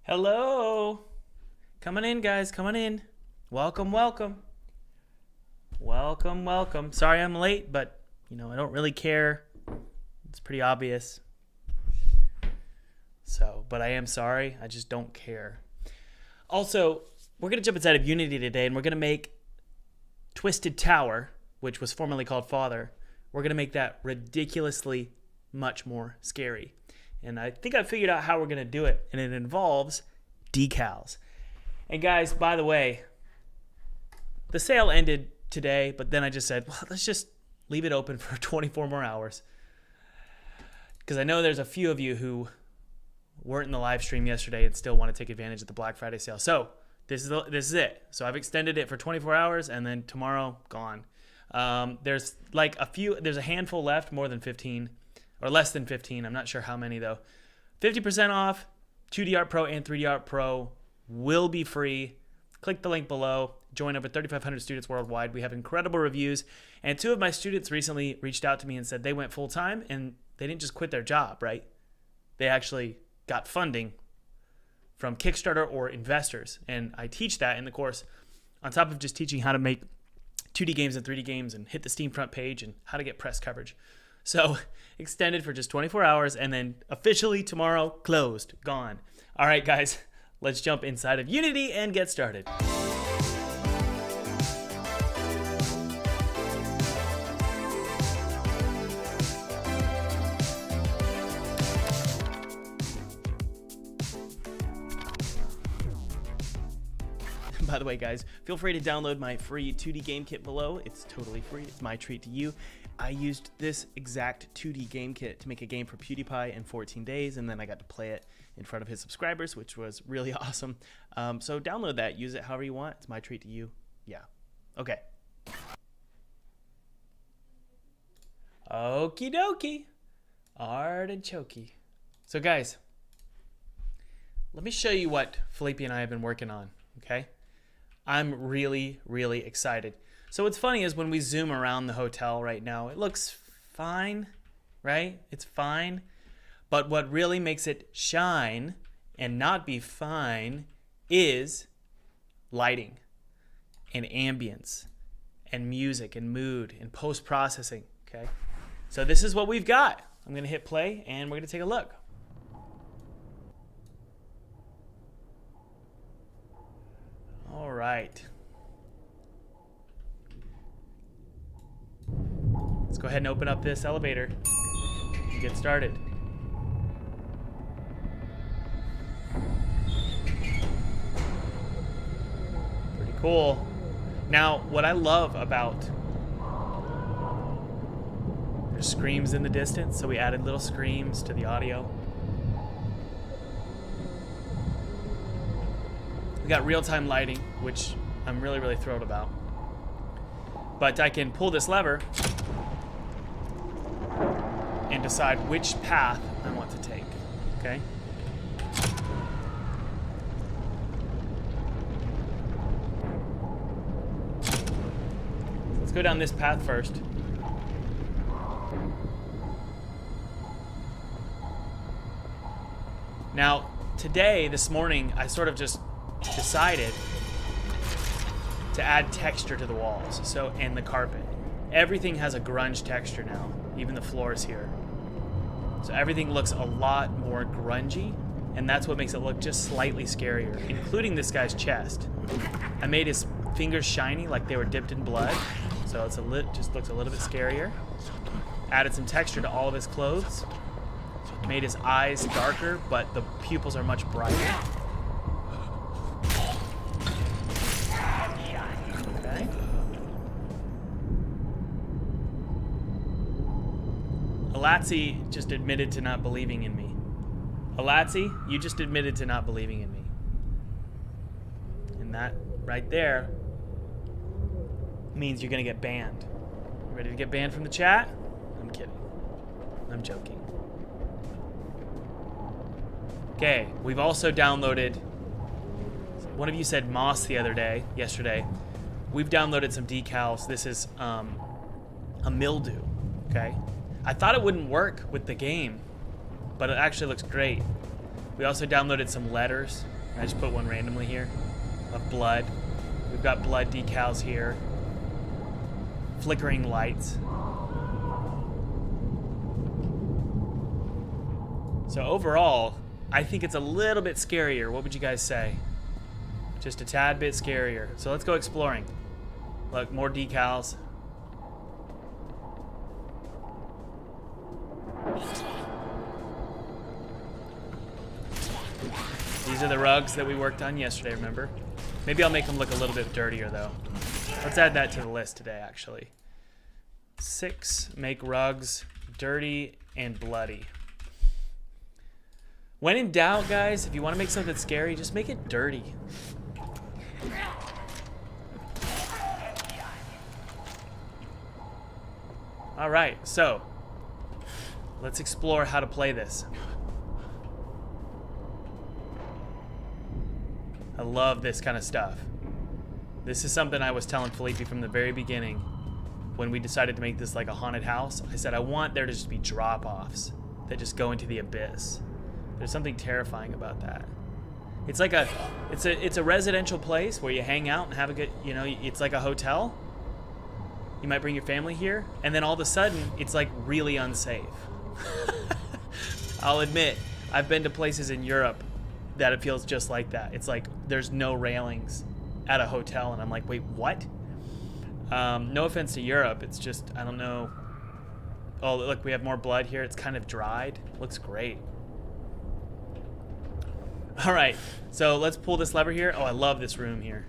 Hello. Coming in, guys. Coming in. Welcome, welcome. Welcome, welcome. Sorry I'm late, but, I don't really care. It's pretty obvious. But I am sorry. I just don't care. Also, we're going to jump inside of Unity today, and we're going to make Twisted Tower, which was formerly called Father, we're going to make that ridiculously much more scary. And I think I figured out how we're going to do it, and it involves decals. And guys, by the way, the sale ended today, but then I just said, well, let's just leave it open for 24 more hours. Because I know there's a few of you who weren't in the live stream yesterday and still want to take advantage of the Black Friday sale. So this is it. So I've extended it for 24 hours, and then tomorrow, gone. There's a handful left, more than 15. Or less than 15. I'm not sure how many, though. 50% off. 2D Art Pro and 3D Art Pro will be free. Click the link below. Join over 3,500 students worldwide. We have incredible reviews. And 2 of my students recently reached out to me and said they went full-time, and they didn't just quit their job, right? They actually got funding from Kickstarter or investors. And I teach that in the course on top of just teaching how to make 2D games and 3D games and hit the Steam front page and how to get press coverage. So extended for just 24 hours, and then officially tomorrow, closed, gone. All right, guys, let's jump inside of Unity and get started. By the way, guys, feel free to download my free 2D game kit below. It's totally free. It's my treat to you. I used this exact 2D game kit to make a game for PewDiePie in 14 days, and then I got to play it in front of his subscribers, which was really awesome. So download that. Use it however you want. It's my treat to you. Yeah. Okay. Okie dokie. Artichoke. So, guys, let me show you what Felipe and I have been working on, okay? I'm really, really excited. So what's funny is when we zoom around the hotel right now, it looks fine, right? It's fine. But what really makes it shine and not be fine is lighting and ambience and music and mood and post-processing, okay? So this is what we've got. I'm going to hit play, and we're going to take a look. All right. Let's go ahead and open up this elevator and get started. Pretty cool. Now, what I love about, there's screams in the distance, so we added little screams to the audio. We got real-time lighting, which I'm really, really thrilled about. But I can pull this lever and decide which path I want to take, okay? Let's go down this path first. Now, this morning, I sort of just decided to add texture to the walls, and the carpet. Everything has a grunge texture now, even the floors here. So everything looks a lot more grungy, and that's what makes it look just slightly scarier, including this guy's chest. I made his fingers shiny like they were dipped in blood, so just looks a little bit scarier. Added some texture to all of his clothes. Made his eyes darker, but the pupils are much brighter. Okay. Alatzi just admitted to not believing in me. Alatzi, you just admitted to not believing in me. And that right there means you're gonna get banned. You ready to get banned from the chat? I'm kidding. I'm joking. Okay, we've also downloaded, one of you said moss yesterday. We've downloaded some decals. This is a mildew, okay? I thought it wouldn't work with the game, but it actually looks great. We also downloaded some letters I just put one randomly here of blood. We've got blood decals here. Flickering lights. So overall, I think it's a little bit scarier. What would you guys say? Just a tad bit scarier. So let's go exploring. Look, more decals. These are the rugs that we worked on yesterday, remember? Maybe I'll make them look a little bit dirtier, though. Let's add that to the list today, actually. 6, make rugs dirty and bloody. When in doubt, guys, if you want to make something scary, just make it dirty. All right, so let's explore how to play this. I love this kind of stuff. This is something I was telling Felipe from the very beginning when we decided to make this like a haunted house. I said I want there to just be drop-offs that just go into the abyss. There's something terrifying about that. It's like it's a residential place where you hang out and have a good, you know, it's like a hotel. You might bring your family here, and then all of a sudden it's like really unsafe. I'll admit, I've been to places in Europe that it feels just like that. It's like there's no railings at a hotel, and I'm like, wait, what? No offense to Europe, it's just, I don't know. Oh, look, we have more blood here. It's kind of dried. Looks great. All right, so let's pull this lever here. Oh, I love this room here.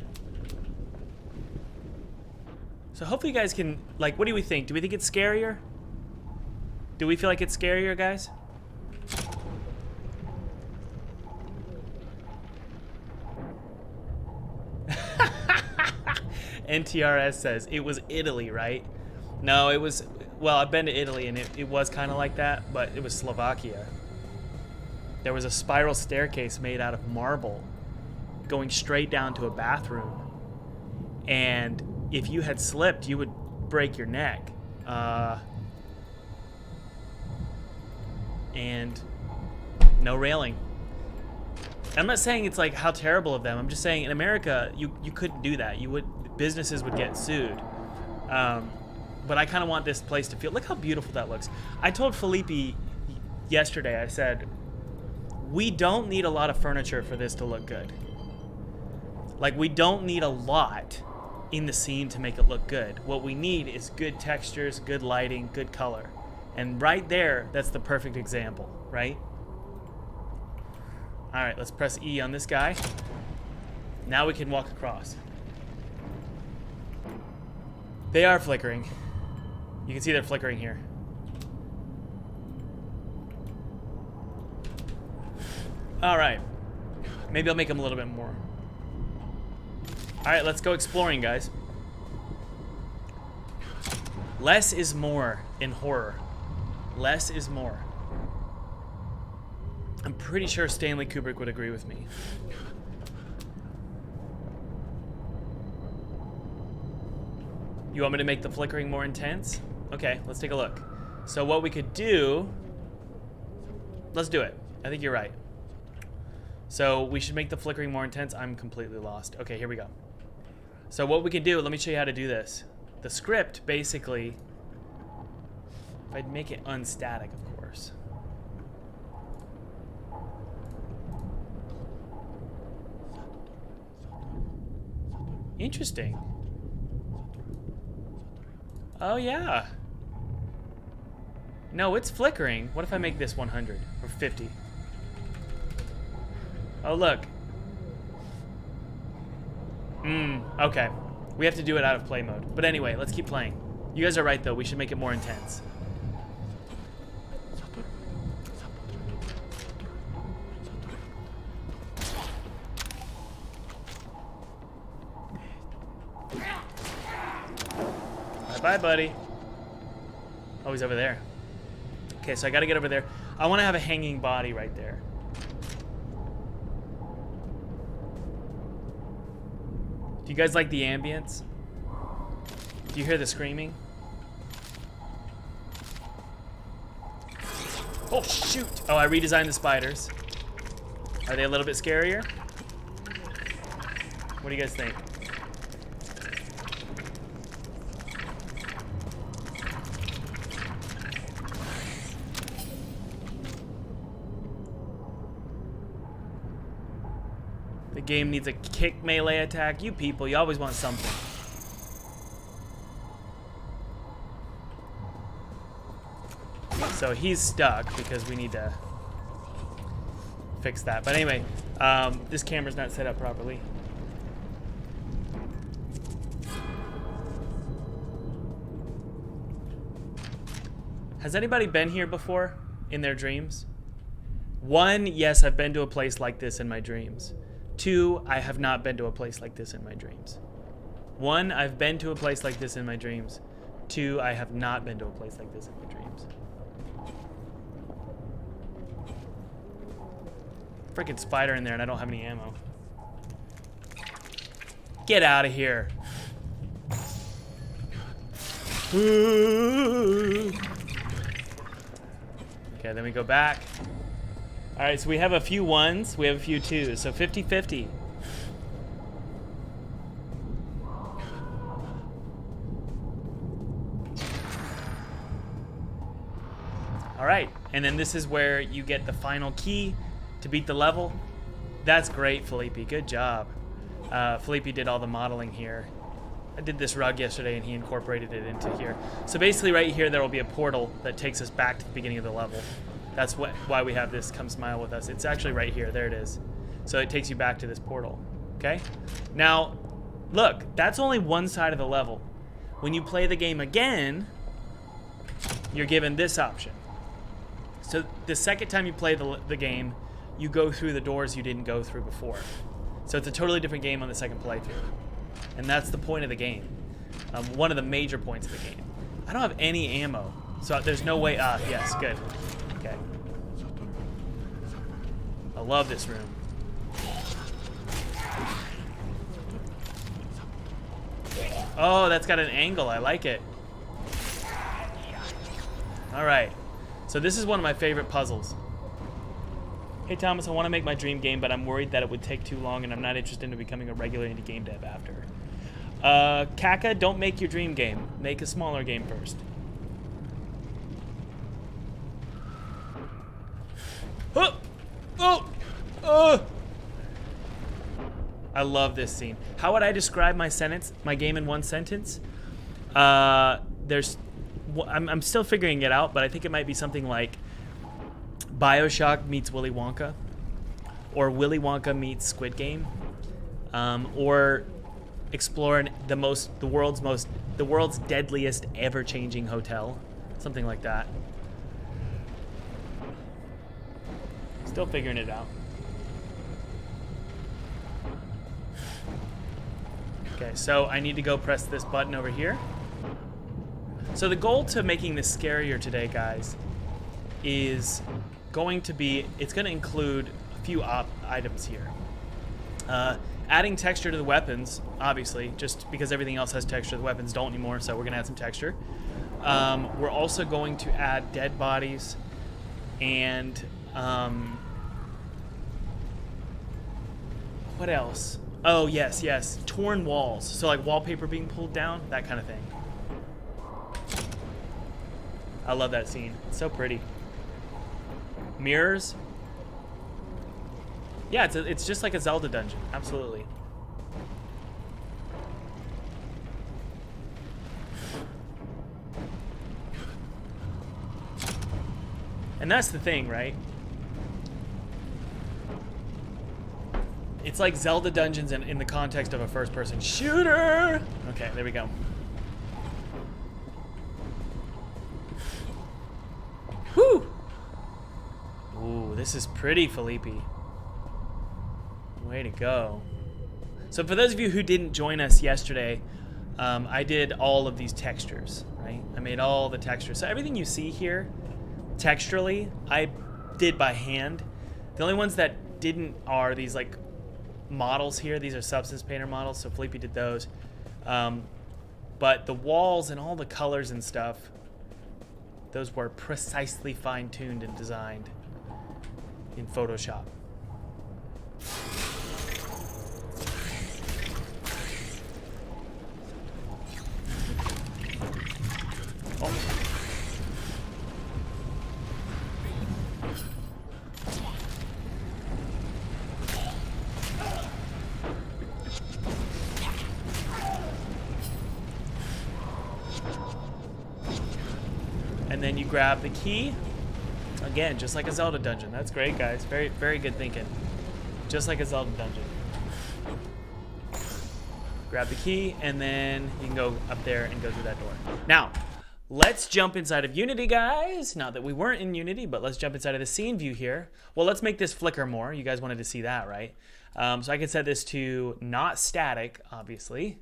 So hopefully you guys can, like, what do we think? Do we think it's scarier? Do we feel like it's scarier, guys? NTRS says, it was Italy, right? No, it was, well, I've been to Italy, and it was kind of like that, but it was Slovakia. There was a spiral staircase made out of marble going straight down to a bathroom. And if you had slipped, you would break your neck. And no railing. I'm not saying it's like how terrible of them. I'm just saying in America, you couldn't do that. Businesses would get sued. But I kind of want this place to feel, look how beautiful that looks. I told Felipe yesterday, I said, we don't need a lot of furniture for this to look good. Like, we don't need a lot in the scene to make it look good. What we need is good textures, good lighting, good color. And right there, that's the perfect example, right? All right, let's press E on this guy. Now we can walk across. They are flickering. You can see they're flickering here. All right, maybe I'll make them a little bit more. All right, let's go exploring, guys. Less is more in horror. Less is more. I'm pretty sure Stanley Kubrick would agree with me. You want me to make the flickering more intense? Okay, let's take a look. So what we could do, let's do it. I think you're right. So we should make the flickering more intense. I'm completely lost. Okay, here we go. So what we can do, let me show you how to do this. The script, basically, if I'd make it unstatic, of course. Interesting. Oh, yeah. No, it's flickering. What if I make this 100 or 50? Oh, look. Okay. We have to do it out of play mode. But anyway, let's keep playing. You guys are right, though. We should make it more intense. Bye-bye, buddy. Oh, he's over there. Okay, so I gotta get over there. I want to have a hanging body right there. Do you guys like the ambience? Do you hear the screaming? Oh, shoot! Oh, I redesigned the spiders. Are they a little bit scarier? What do you guys think? The game needs a kick melee attack. You people, you always want something. So he's stuck because we need to fix that. But anyway, this camera's not set up properly. Has anybody been here before in their dreams? 1, yes, I've been to a place like this in my dreams. 2, I have not been to a place like this in my dreams. 1, I've been to a place like this in my dreams. 2, I have not been to a place like this in my dreams. Freaking spider in there and I don't have any ammo. Get out of here. Okay, then we go back. All right, so we have a few 1s, we have a few 2s, so 50-50. All right, and then this is where you get the final key to beat the level. That's great, Felipe, good job. Felipe did all the modeling here. I did this rug yesterday and he incorporated it into here. So basically right here there will be a portal that takes us back to the beginning of the level. That's why we have this Come Smile With Us. It's actually right here. There it is. So it takes you back to this portal. Okay? Now, look, that's only one side of the level. When you play the game again, you're given this option. So the second time you play the game, you go through the doors you didn't go through before. So it's a totally different game on the second playthrough. And that's the point of the game. One of the major points of the game. I don't have any ammo. So there's no way. Yes, good. Okay. I love this room. Oh, that's got an angle. I like it. All right. So this is one of my favorite puzzles. Hey Thomas, I want to make my dream game, but I'm worried that it would take too long and I'm not interested in becoming a regular indie game dev after. Kaka, don't make your dream game. Make a smaller game first. I love this scene. How would I describe my game in one sentence? I'm still figuring it out, but I think it might be something like BioShock meets Willy Wonka, or Willy Wonka meets Squid Game, or exploring the world's deadliest ever-changing hotel, something like that. Still figuring it out. Okay, so I need to go press this button over here. So the goal to making this scarier today, guys, is going to be, it's going to include a few items here. Adding texture to the weapons, obviously, just because everything else has texture, the weapons don't anymore, so we're going to add some texture. We're also going to add dead bodies and what else? Oh, yes. Torn walls. So like wallpaper being pulled down, that kind of thing. I love that scene. It's so pretty. Mirrors. Yeah, it's just like a Zelda dungeon. Absolutely. And that's the thing, right? It's like Zelda dungeons in the context of a first-person shooter. Okay, there we go. Whew. Ooh, this is pretty, Felipe. Way to go. So for those of you who didn't join us yesterday, I did all of these textures, right? I made all the textures. So everything you see here, texturally, I did by hand. The only ones that didn't are these like models here. These are Substance Painter models, so Felipe did those. But the walls and all the colors and stuff, those were precisely fine-tuned and designed in Photoshop. grab the key. Again, just like a Zelda dungeon. That's great, guys. Very, very good thinking. Just like a Zelda dungeon. Grab the key, and then you can go up there and go through that door. Now, let's jump inside of Unity, guys. Not that we weren't in Unity, but let's jump inside of the scene view here. Well, let's make this flicker more. You guys wanted to see that, right? So I can set this to not static, obviously.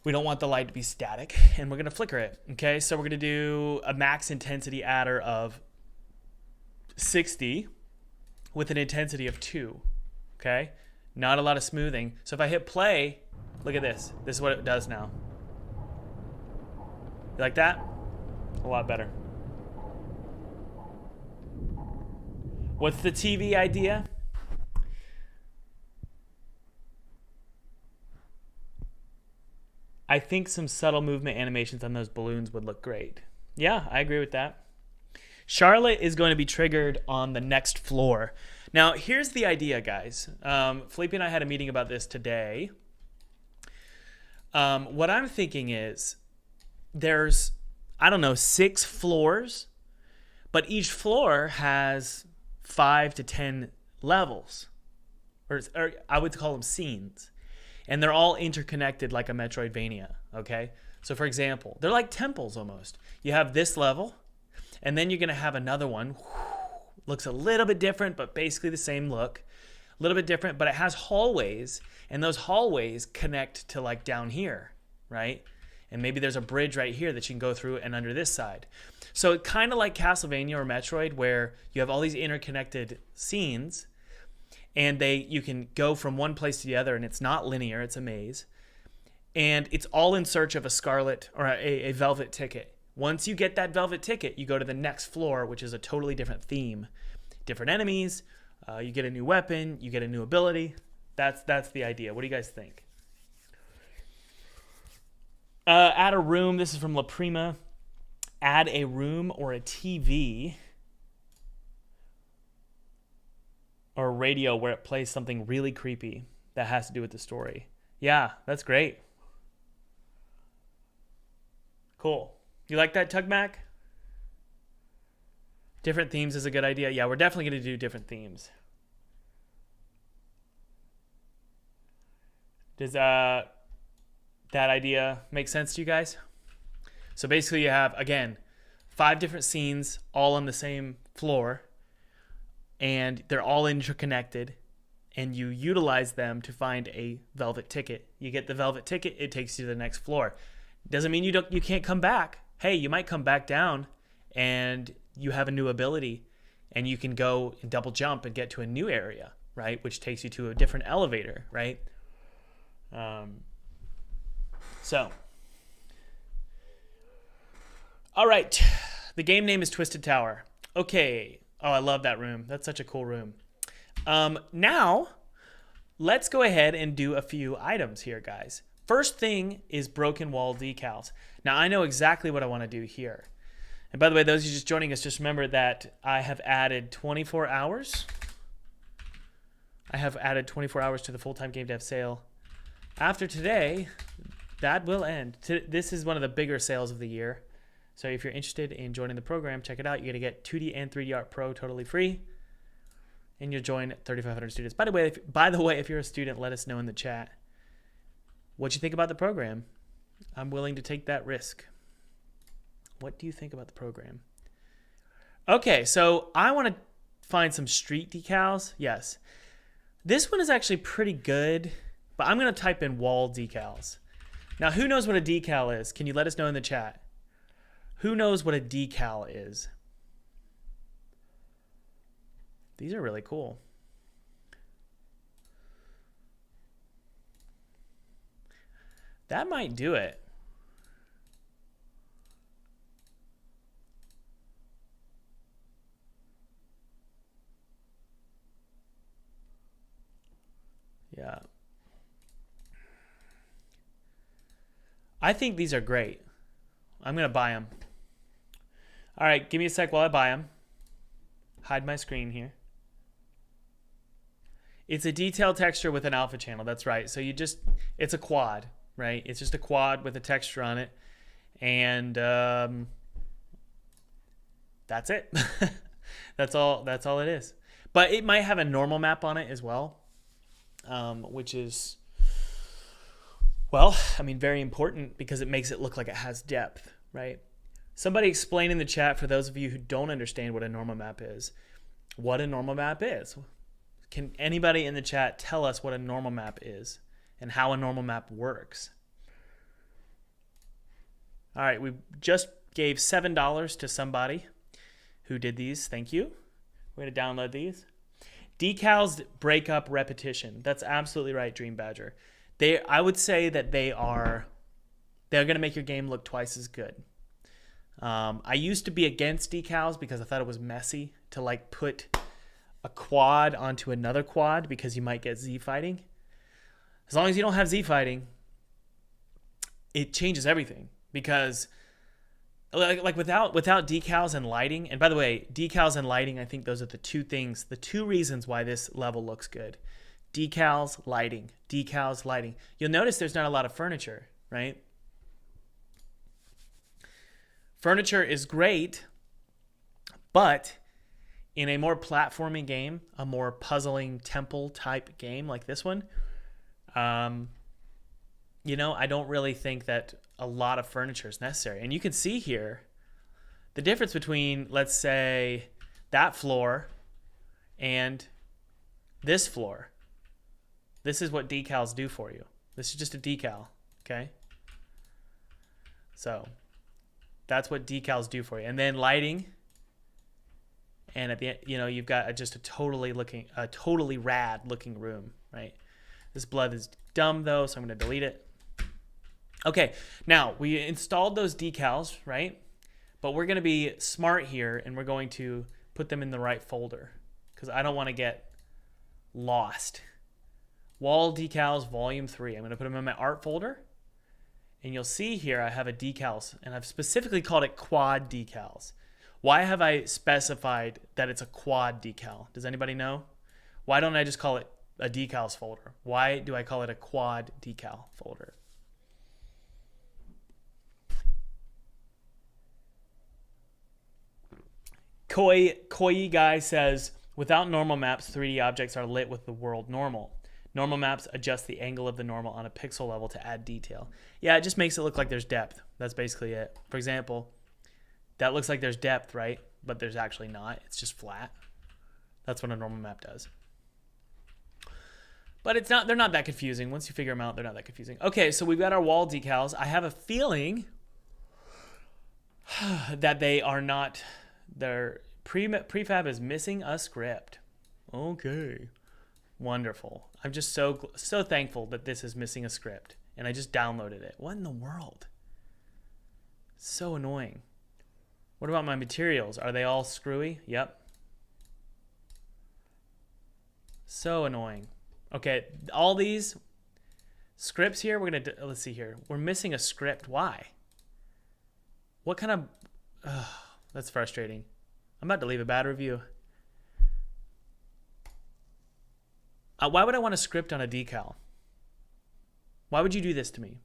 We don't want the light to be static, and we're going to flicker it. Okay, so we're going to do a max intensity adder of 60 with an intensity of 2. Okay, not a lot of smoothing. So if I hit play, look at this. This is what it does now. You like that? A lot better. What's the TV idea? I think some subtle movement animations on those balloons would look great. Yeah, I agree with that. Charlotte is going to be triggered on the next floor. Now, here's the idea, guys. Felipe and I had a meeting about this today. What I'm thinking is there's, I don't know, 6 floors, but each floor has 5 to 10 levels, or I would call them scenes. And they're all interconnected like a Metroidvania, okay? So for example, they're like temples almost. You have this level, and then you're gonna have another one. Looks a little bit different, but basically the same look. A little bit different, but it has hallways, and those hallways connect to like down here, right? And maybe there's a bridge right here that you can go through and under this side. So kind of like Castlevania or Metroid, where you have all these interconnected scenes, and you can go from one place to the other, and it's not linear, it's a maze. And it's all in search of a scarlet or a velvet ticket. Once you get that velvet ticket, you go to the next floor, which is a totally different theme. Different enemies, you get a new weapon, you get a new ability. That's the idea. What do you guys think? Add a room. This is from La Prima. Add a room or a TV or a radio where it plays something really creepy that has to do with the story. Yeah, that's great. Cool. You like that, Tugmac? Different themes is a good idea. Yeah, we're definitely going to do different themes. Does that idea make sense to you guys? So basically you have, again, 5 different scenes all on the same floor, and they're all interconnected, and you utilize them to find a velvet ticket. You get the velvet ticket, it takes you to the next floor. Doesn't mean you can't come back. Hey, you might come back down and you have a new ability, and you can go and double jump and get to a new area, right? Which takes you to a different elevator, right? So, all right. The game name is Twisted Tower. Okay. Oh, I love that room. That's such a cool room. Now, let's go ahead and do a few items here, guys. First thing is broken wall decals. Now, I know exactly what I want to do here. And by the way, those of you just joining us, just remember that I have added 24 hours. I have added 24 hours to the full-time game dev sale. After today, that will end. This is one of the bigger sales of the year. So if you're interested in joining the program, check it out. You're going to get 2D and 3D Art Pro totally free. And you'll join 3,500 students. By the way, if you're a student, let us know in the chat what you think about the program. I'm willing to take that risk. What do you think about the program? Okay, so I want to find some street decals. Yes. This one is actually pretty good, but I'm going to type in wall decals. Now, who knows what a decal is? Can you let us know in the chat? Who knows what a decal is? These are really cool. That might do it. Yeah. I think these are great. I'm going to buy them. All right, give me a sec while I buy them. Hide my screen here. It's a detailed texture with an alpha channel. That's right. So it's a quad, right? It's just a quad with a texture on it. And That's it. That's all it is. But it might have a normal map on it as well, which is, well, I mean, very important because it makes it look like it has depth, right? Somebody explain in the chat, for those of you who don't understand what a normal map is, what a normal map is. Can anybody in the chat tell us what a normal map is and how a normal map works? All right, we just gave $7 to somebody who did these. Thank you. We're going to download these. Decals break up repetition. That's absolutely right, Dream Badger. I would say that they're going to make your game look twice as good. I used to be against decals because I thought it was messy to like put a quad onto another quad because you might get Z fighting. As long as you don't have Z fighting, it changes everything because like without decals and lighting, and by the way, decals and lighting, I think those are the two reasons why this level looks good. Decals, lighting. You'll notice there's not a lot of furniture, right? Furniture is great, but in a more platforming game, a more puzzling temple type game like this one, I don't really think that a lot of furniture is necessary. And you can see here the difference between, let's say, that floor and this floor. This is what decals do for you. This is just a decal, okay? So that's what decals do for you. And then lighting, and at the end, you've got just a totally rad looking room, right? This blood is dumb though, so I'm going to delete it. Okay, now we installed those decals, right? But we're going to be smart here, and we're going to put them in the right folder because I don't want to get lost. Wall decals, volume 3. I'm going to put them in my art folder. And you'll see here I have a decals, and I've specifically called it quad decals. Why have I specified that it's a quad decal? Does anybody know? Why don't I just call it a decals folder? Why do I call it a quad decal folder? Koi guy says, without normal maps, 3D objects are lit with the world normal. Normal maps adjust the angle of the normal on a pixel level to add detail. Yeah, it just makes it look like there's depth. That's basically it. For example, that looks like there's depth, right? But there's actually not. It's just flat. That's what a normal map does. But they're not that confusing. Once you figure them out, they're not that confusing. Okay, so we've got our wall decals. I have a feeling that they are not, their prefab is missing a script. Okay. Wonderful. I'm just so thankful that this is missing a script, and I just downloaded it. What in the world? So annoying. What about my materials? Are they all screwy? Yep. So annoying. Okay, all these scripts here, let's see here. We're missing a script. Why? What kind of, that's frustrating. I'm about to leave a bad review. Why would I want a script on a decal? Why would you do this to me?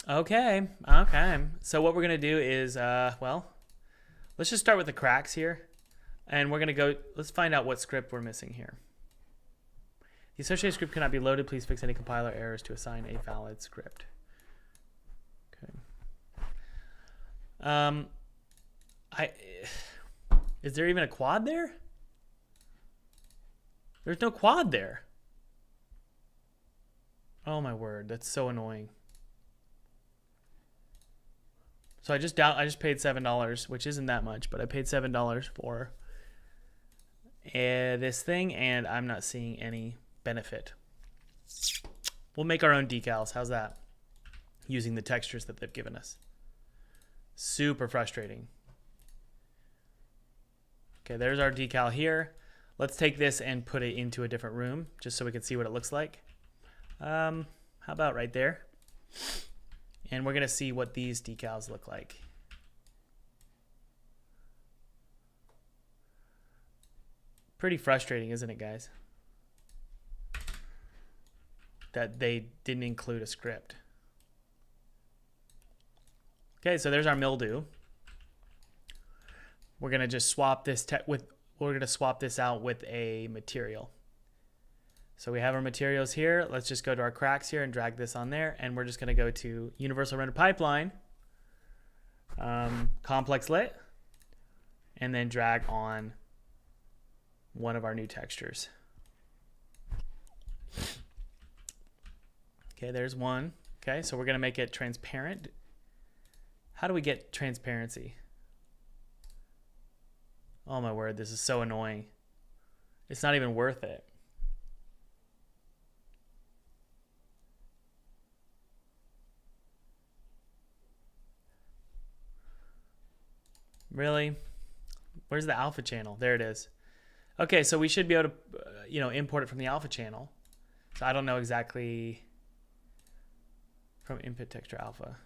Okay. So what we're going to do is, let's just start with the cracks here. And we're going to let's find out what script we're missing here. The associated script cannot be loaded. Please fix any compiler errors to assign a valid script. Okay. Is there even a quad there? There's no quad there. Oh my word, that's so annoying. So I just paid $7, which isn't that much, but I paid $7 for this thing, and I'm not seeing any benefit. We'll make our own decals. How's that? Using the textures that they've given us. Super frustrating. Okay, there's our decal here. Let's take this and put it into a different room just so we can see what it looks like. How about right there? And we're going to see what these decals look like. Pretty frustrating, isn't it, guys? that they didn't include a script. Okay, so there's our mildew. We're gonna just swap this we're gonna swap this out with a material. So we have our materials here. Let's just go to our cracks here and drag this on there, and we're just gonna go to Universal Render Pipeline, Complex Lit, and then drag on one of our new textures. Okay, there's one. Okay, so we're gonna make it transparent. How do we get transparency? Oh my word, this is so annoying. It's not even worth it. Really? Where's the alpha channel? There it is. Okay, so we should be able to, import it from the alpha channel. So I don't know exactly from input texture alpha.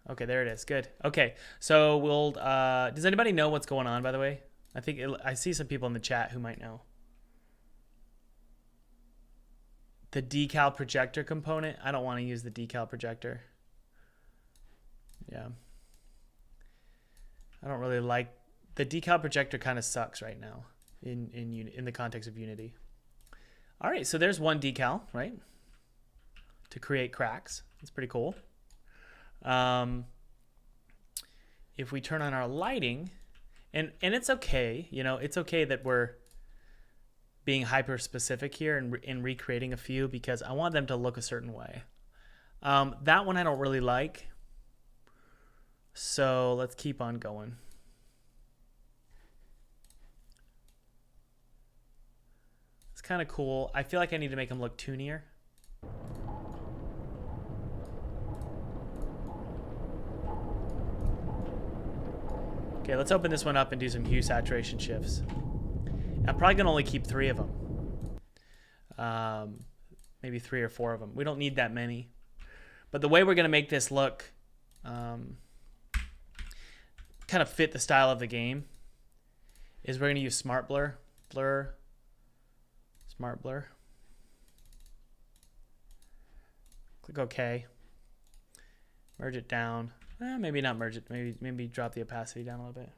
Okay, there it is. Good. Okay, so we'll. Does anybody know what's going on? By the way, I see some people in the chat who might know. The decal projector component. I don't want to use the decal projector. Yeah. I don't really like the decal projector. Kind of sucks right now in the context of Unity. All right, so there's one decal, right? To create cracks. It's pretty cool. If we turn on our lighting, and it's okay, it's okay that we're being hyper specific here and recreating a few because I want them to look a certain way. That one I don't really like. So let's keep on going. It's kind of cool. I feel like I need to make them look toonier. Okay, let's open this one up and do some hue saturation shifts. I'm probably gonna only keep 3 of them. Maybe 3 or 4 of them. We don't need that many. But the way we're gonna make this look kind of fit the style of the game is we're gonna use smart blur, smart blur. Click OK. Merge it down. Maybe not merge it. Maybe drop the opacity down a little bit.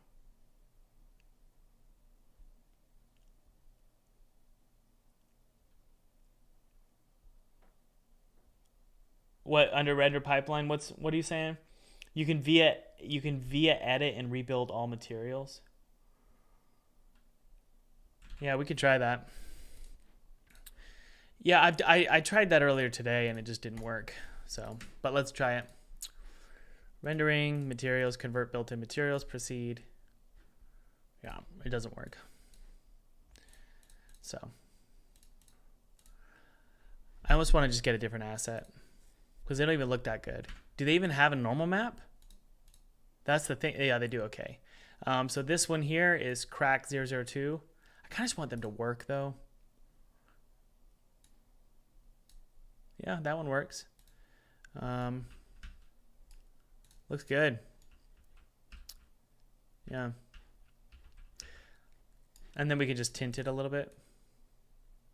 What under render pipeline? What are you saying? You can via edit and rebuild all materials. Yeah, we could try that. Yeah, I tried that earlier today and it just didn't work. So, but let's try it. Rendering, materials, convert built-in materials, proceed. Yeah, it doesn't work. So, I almost want to just get a different asset because they don't even look that good. Do they even have a normal map? That's the thing. Yeah, they do. Okay. So this one here is crack 002. I kind of just want them to work though. Yeah, that one works. Looks good. Yeah. And then we can just tint it a little bit,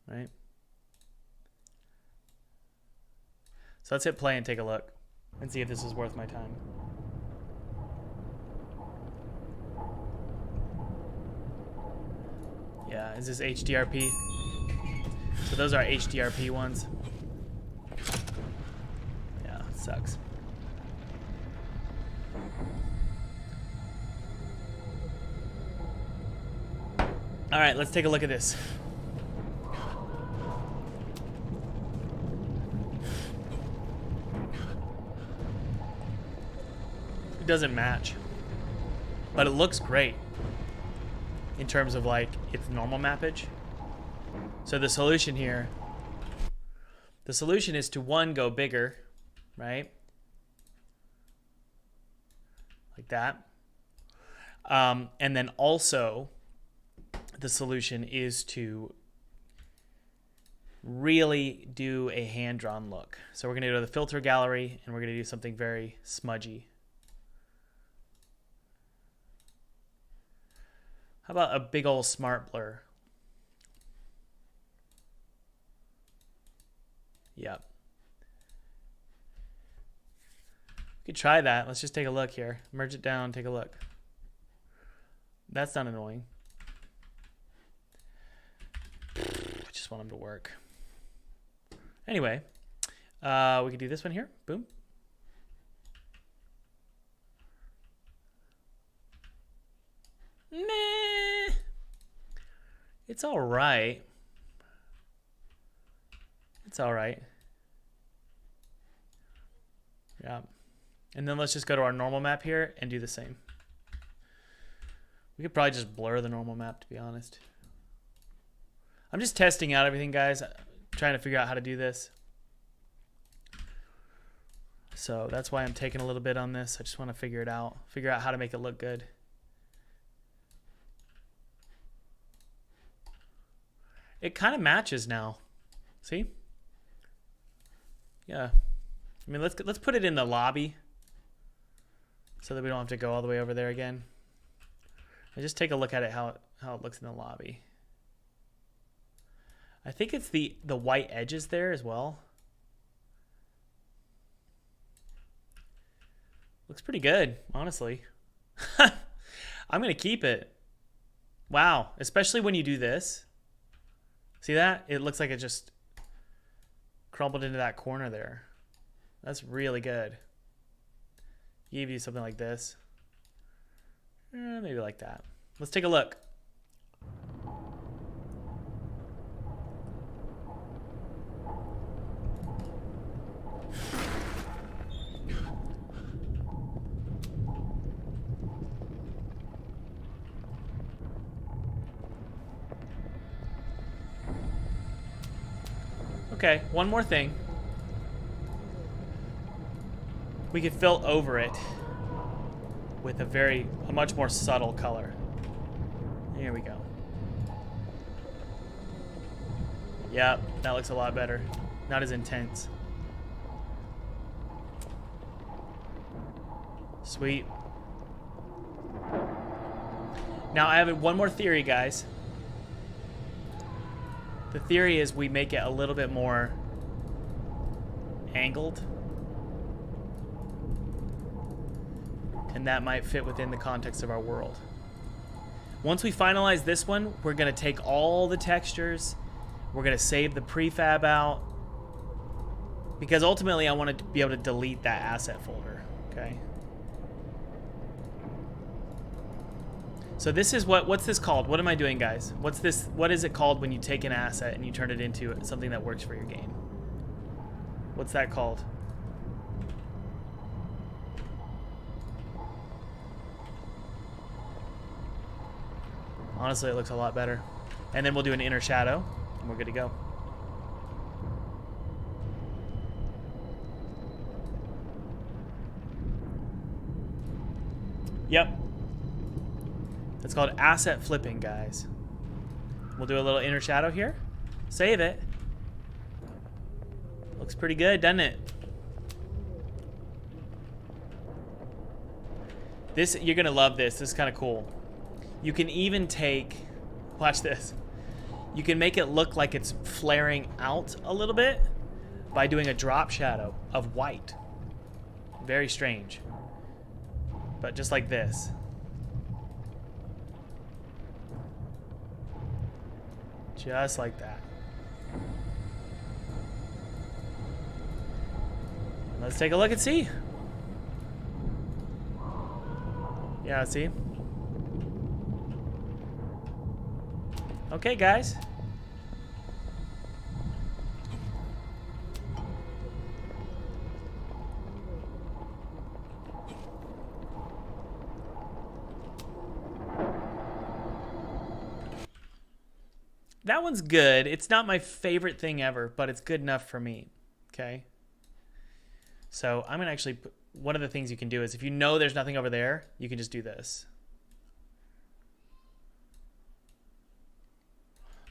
right? So let's hit play and take a look and see if this is worth my time. Yeah, is this HDRP? So those are HDRP ones. Yeah, it sucks. All right, let's take a look at this. It doesn't match, but it looks great in terms of like its normal mappage. So the solution here, the solution is to one, go bigger, right? Like that. And then also the solution is to really do a hand-drawn look. So we're going to go to the filter gallery and we're going to do something very smudgy. How about a big old smart blur? Yep. We could try that. Let's just take a look here. Merge it down, take a look. That's not annoying. I just want them to work. Anyway, we could do this one here. Boom. Meh. It's all right. It's all right. Yeah. And then let's just go to our normal map here and do the same. We could probably just blur the normal map, to be honest. I'm just testing out everything, guys. I'm trying to figure out how to do this. So that's why I'm taking a little bit on this. I just want to figure it out. Figure out how to make it look good. It kind of matches now. See? Yeah. I mean, let's put it in the lobby so that we don't have to go all the way over there again. And just take a look at it how it looks in the lobby. I think it's the white edges there as well. Looks pretty good, honestly. I'm going to keep it. Wow, especially when you do this. See that? It looks like it just crumbled into that corner there. That's really good. Give you something like this. Maybe like that. Let's take a look. Okay, one more thing. We could fill over it with a much more subtle color. Here we go. Yep, that looks a lot better. Not as intense. Sweet. Now I have one more theory, guys. The theory is we make it a little bit more angled. And that might fit within the context of our world. Once we finalize this one, we're going to take all the textures. We're going to save the prefab out. Because ultimately I want to be able to delete that asset folder. Okay. So this is what's this called? What am I doing, guys? What's this? What is it called when you take an asset and you turn it into something that works for your game? What's that called? Honestly, it looks a lot better. And then we'll do an inner shadow and we're good to go. Yep. It's called asset flipping, guys. We'll do a little inner shadow here. Save it. Looks pretty good, doesn't it? This, you're gonna love this. This is kind of cool. You can even take, watch this. You can make it look like it's flaring out a little bit by doing a drop shadow of white. Very strange. But just like this. Just like that. Let's take a look and see. Yeah, see? Okay, guys. That one's good. It's not my favorite thing ever, but it's good enough for me. Okay. So I'm going to actually put, one of the things you can do is if you know there's nothing over there, you can just do this.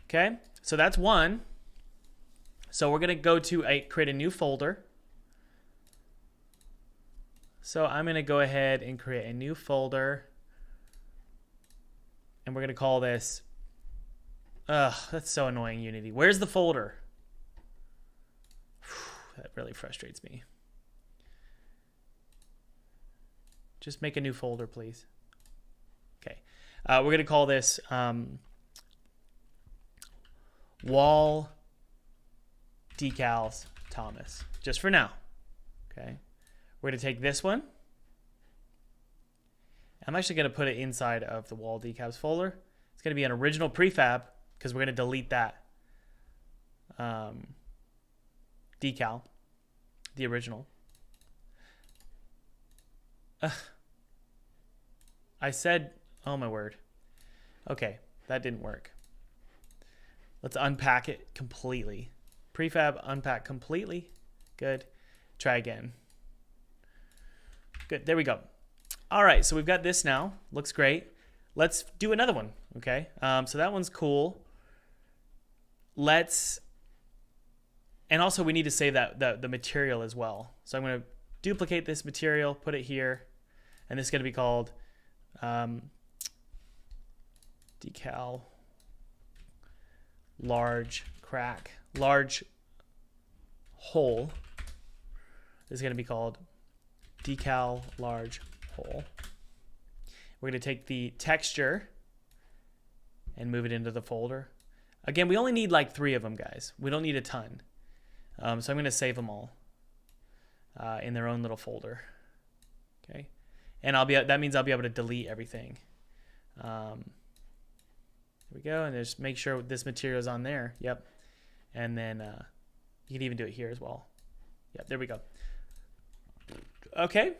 Okay. So that's one. So we're going to go to create a new folder. So I'm going to go ahead and create a new folder. And we're going to call this, that's so annoying, Unity. Where's the folder? That really frustrates me. Just make a new folder, please. Okay. We're going to call this wall decals Thomas, just for now. Okay. We're going to take this one. I'm actually going to put it inside of the wall decals folder. It's going to be an original prefab because we're going to delete that decal, the original. I said, oh my word. Okay, that didn't work. Let's unpack it completely. Prefab, unpack completely. Good. Try again. Good, there we go. All right, so we've got this now. Looks great. Let's do another one, okay? So that one's cool. And also we need to save the material as well. So I'm going to duplicate this material, put it here, and this is going to be called decal large hole. This is going to be called decal large hole. We're going to take the texture and move it into the folder. Again, we only need like 3 of them, guys. We don't need a ton. So I'm going to save them all in their own little folder. Okay, and that means I'll be able to delete everything. There we go, and just make sure this material is on there. Yep, and then you can even do it here as well. Yep, there we go. Okay.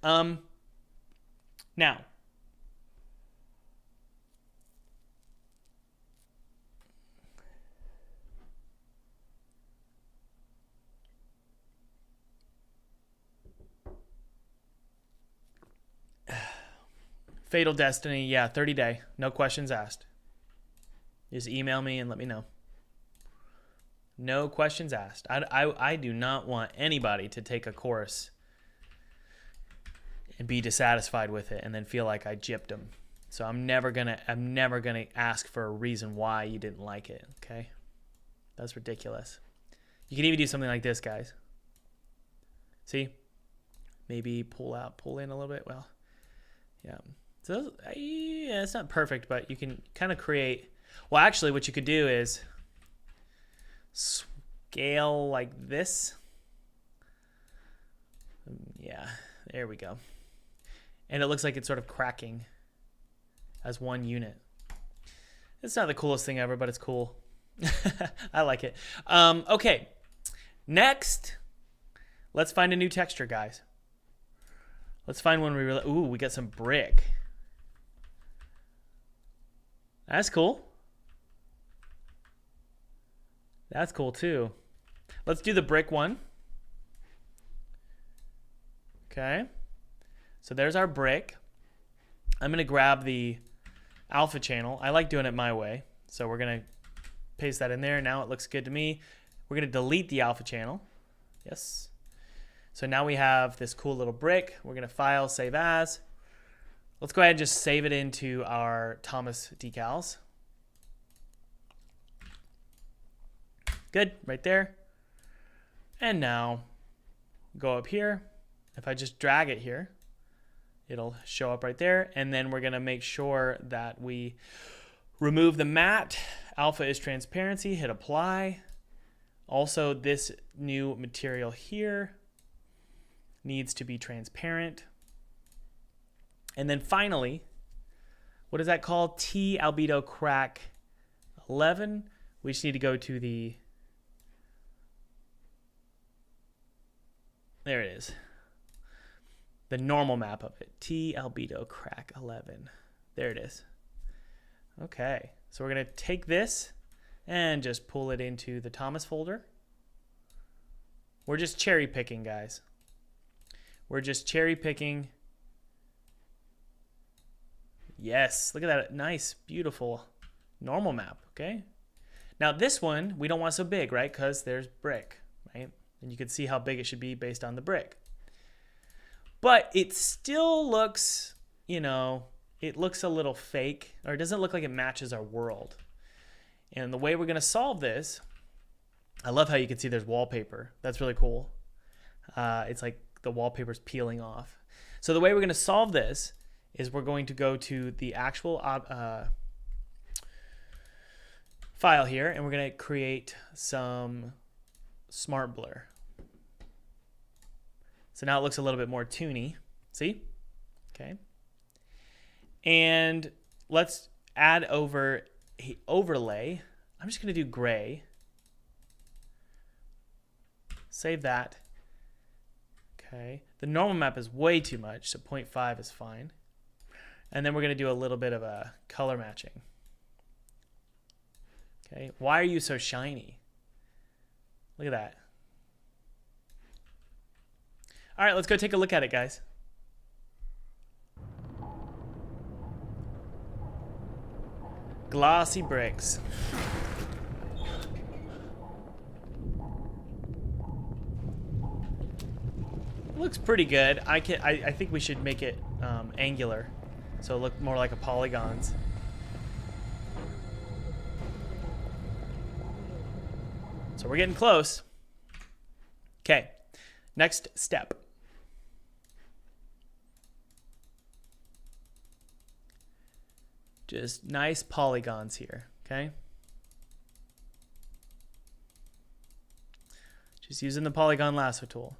Now, Fatal Destiny, yeah, 30 day, no questions asked. Just email me and let me know. No questions asked. I do not want anybody to take a course and be dissatisfied with it and then feel like I gypped them. So I'm never gonna ask for a reason why you didn't like it. Okay, that's ridiculous. You can even do something like this, guys. See, maybe pull in a little bit. Well, yeah. So yeah, it's not perfect, but you can kind of create. Well, actually, what you could do is scale like this. Yeah, there we go. And it looks like it's sort of cracking as one unit. It's not the coolest thing ever, but it's cool. I like it. Okay, next, let's find a new texture, guys. Let's find one we really. Ooh, we got some brick. That's cool. That's cool too. Let's do the brick one. Okay. So there's our brick. I'm going to grab the alpha channel. I like doing it my way. So we're going to paste that in there. Now it looks good to me. We're going to delete the alpha channel. Yes. So now we have this cool little brick. We're going to file, save as. Let's go ahead and just save it into our Thomas decals. Good, right there. And now go up here. If I just drag it here, it'll show up right there. And then we're gonna make sure that we remove the matte. Alpha is transparency, hit apply. Also, this new material here needs to be transparent. And then finally, what is that called? T albedo crack 11. We just need to go to the, there it is, the normal map of it. T albedo crack 11. There it is. Okay, so we're gonna take this and just pull it into the Thomas folder. We're just cherry picking, guys. We're just cherry picking. Yes, look at that nice, beautiful normal map, okay? Now this one, we don't want so big, right? Because there's brick, right? And you can see how big it should be based on the brick. But it still looks, you know, it looks a little fake, or it doesn't look like it matches our world. And the way we're gonna solve this, I love how you can see there's wallpaper. That's really cool. It's like the wallpaper's peeling off. So the way we're going to solve this is we're going to go to the actual file here, and we're going to create some smart blur. So now it looks a little bit more toony. See? Okay. And let's add over a overlay. I'm just going to do gray. Save that. Okay. The normal map is way too much, so 0.5 is fine. And then we're going to do a little bit of a color matching. Okay. Why are you so shiny? Look at that. All right, let's go take a look at it, guys. Glossy bricks. Looks pretty good. I think we should make it angular, so it look more like a polygons. So we're getting close. Okay, next step. Just nice polygons here, okay? Just using the polygon lasso tool.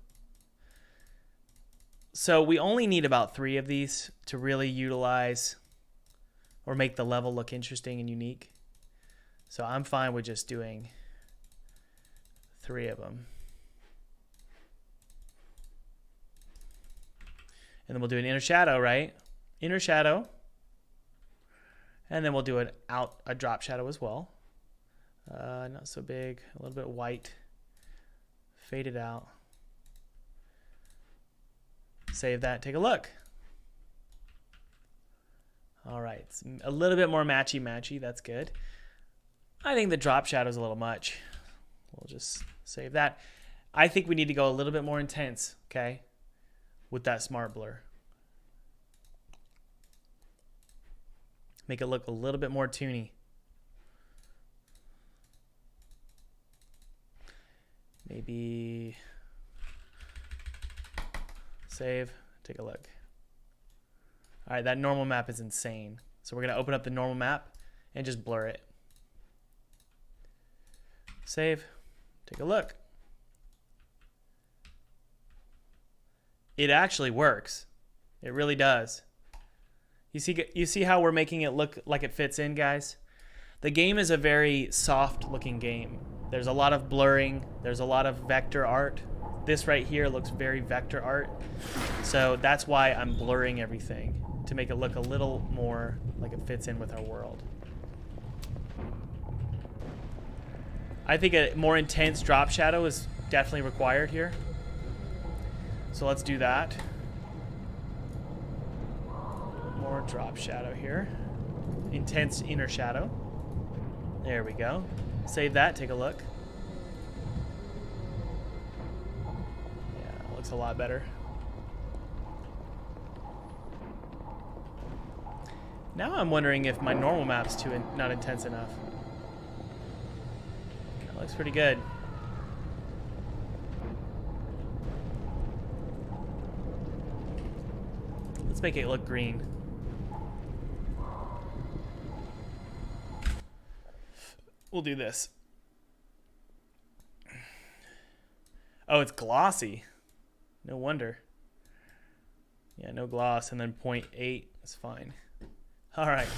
So we only need about 3 of these to really utilize or make the level look interesting and unique. So I'm fine with just doing 3 of them. And then we'll do an inner shadow, right? Inner shadow. And then we'll do a drop shadow as well. Not so big, a little bit white. Fade it out. Save that, take a look. All right, it's a little bit more matchy-matchy, that's good. I think the drop shadow is a little much. We'll just save that. I think we need to go a little bit more intense, okay, with that smart blur. Make it look a little bit more toony. Maybe save, take a look. All right, that normal map is insane. So we're gonna open up the normal map and just blur it. Save, take a look. It actually works. It really does. You see how we're making it look like it fits in, guys? The game is a very soft looking game. There's a lot of blurring. There's a lot of vector art. This right here looks very vector art. So that's why I'm blurring everything, to make it look a little more like it fits in with our world. I think a more intense drop shadow is definitely required here. So let's do that. More drop shadow here. Intense inner shadow. There we go. Save that, take a look. Yeah, it looks a lot better. Now I'm wondering if my normal map's not intense enough. That looks pretty good. Let's make it look green. We'll do this. Oh, it's glossy. No wonder. Yeah, no gloss, and then 0.8 is fine. All right.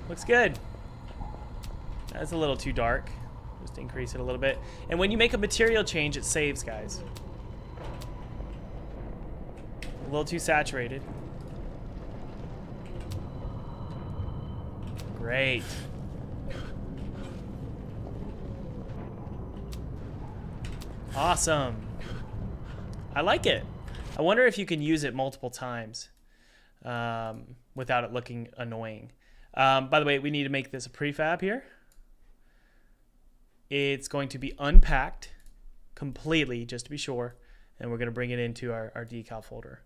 Looks good. That's a little too dark. Just increase it a little bit. And when you make a material change, it saves, guys. A little too saturated. Great. Awesome. I like it. I wonder if you can use it multiple times without it looking annoying. By the way, we need to make this a prefab here. It's going to be unpacked completely, just to be sure. And we're going to bring it into our decal folder.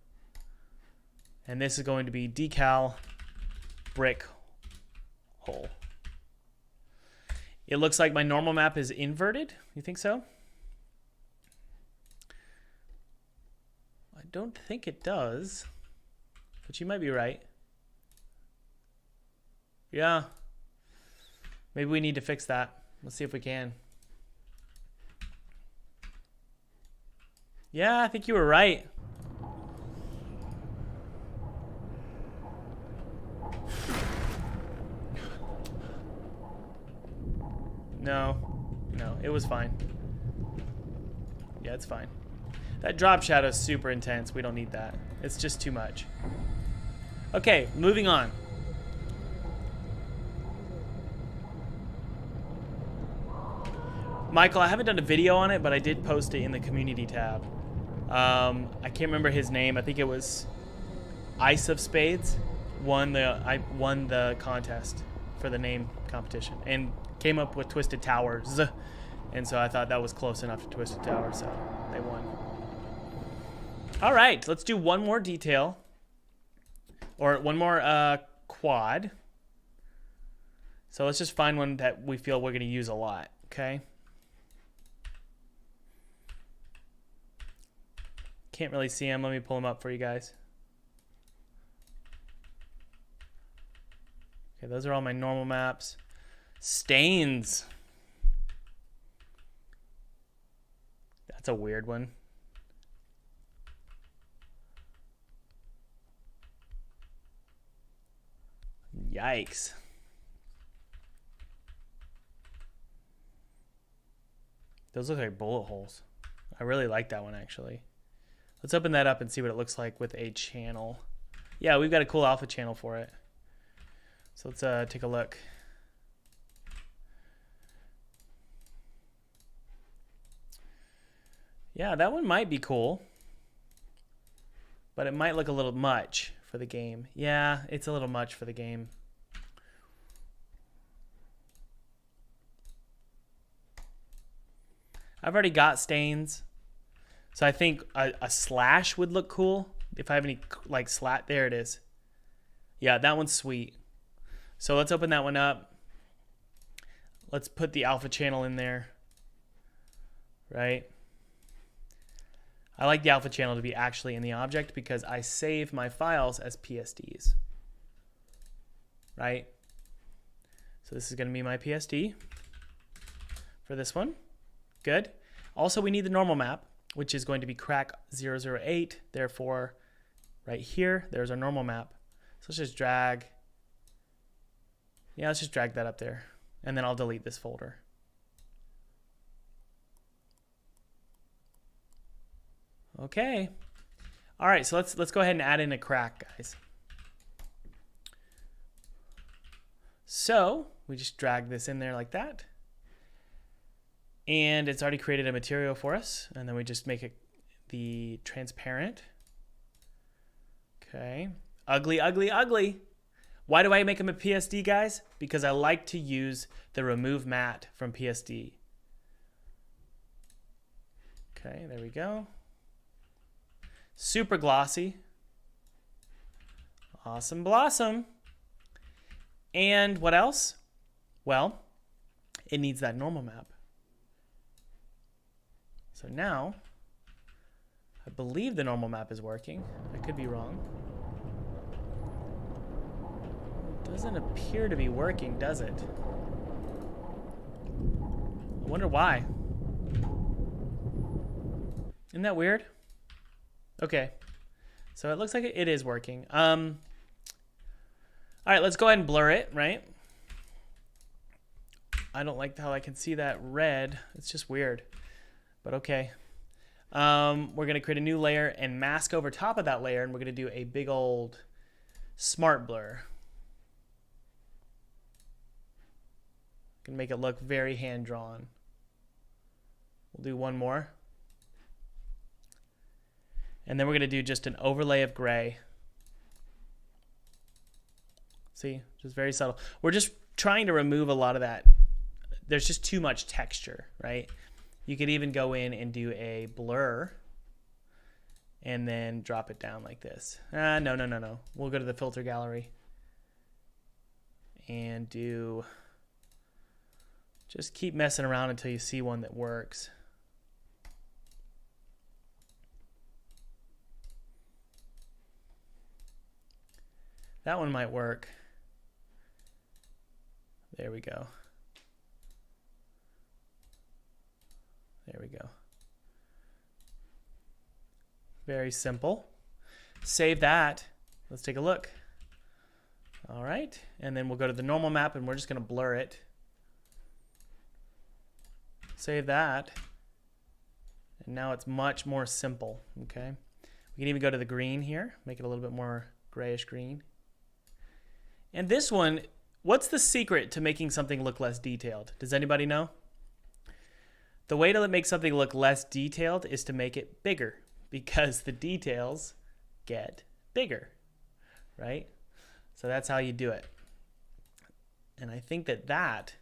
And this is going to be decal brick hole. It looks like my normal map is inverted. You think so? I don't think it does, but you might be right. Yeah. Maybe we need to fix that. Let's see if we can. Yeah, I think you were right. No, it was fine. Yeah, it's fine. That drop shadow is super intense. We don't need that. It's just too much. Okay, moving on. Michael, I haven't done a video on it, but I did post it in the community tab. I can't remember his name. I think it was Ice of Spades. I won the contest for the name competition and came up with Twisted Towers. And so I thought that was close enough to Twisted Towers, so they won. All right, let's do one more detail. Or one more quad. So let's just find one that we feel we're going to use a lot, okay? Can't really see him. Let me pull him up for you guys. Okay, those are all my normal maps. Stains. That's a weird one. Yikes. Those look like bullet holes. I really like that one, actually. Let's open that up and see what it looks like with a channel. Yeah, we've got a cool alpha channel for it. So let's take a look. Yeah, that one might be cool. But it might look a little much for the game. Yeah, it's a little much for the game. I've already got stains. So I think a slash would look cool. If I have any, like, slat. There it is. Yeah, that one's sweet. So let's open that one up. Let's put the alpha channel in there. Right? I like the alpha channel to be actually in the object because I save my files as PSDs. Right? So this is going to be my PSD for this one. Good. Also, we need the normal map, which is going to be crack 008. Therefore, right here, there's our normal map. So let's just drag. Yeah, let's just drag that up there. And then I'll delete this folder. Okay. All right, so let's go ahead and add in a crack, guys. So we just drag this in there like that. And it's already created a material for us. And then we just make it the transparent. Okay. Ugly, ugly, ugly. Why do I make them a PSD, guys? Because I like to use the remove matte from PSD. Okay, there we go. Super glossy. Awesome blossom. And what else? Well, it needs that normal map. So now, I believe the normal map is working. I could be wrong. It doesn't appear to be working, does it? I wonder why. Isn't that weird? Okay. So it looks like it is working. All right, let's go ahead and blur it, right? I don't like how I can see that red. It's just weird. But okay. We're going to create a new layer and mask over top of that layer, and we're going to do a big old smart blur. Can make it look very hand-drawn. We'll do one more. And then we're going to do just an overlay of gray. See, just very subtle. We're just trying to remove a lot of that. There's just too much texture, right? You could even go in and do a blur and then drop it down like this. No. We'll go to the filter gallery and do, just keep messing around until you see one that works. That one might work. There we go. There we go. Very simple. Save that. Let's take a look. All right. And then we'll go to the normal map and we're just going to blur it. Save that. And now it's much more simple. Okay. We can even go to the green here, make it a little bit more grayish green. And this one, what's the secret to making something look less detailed? Does anybody know? The way to make something look less detailed is to make it bigger, because the details get bigger, right? So that's how you do it. And I think that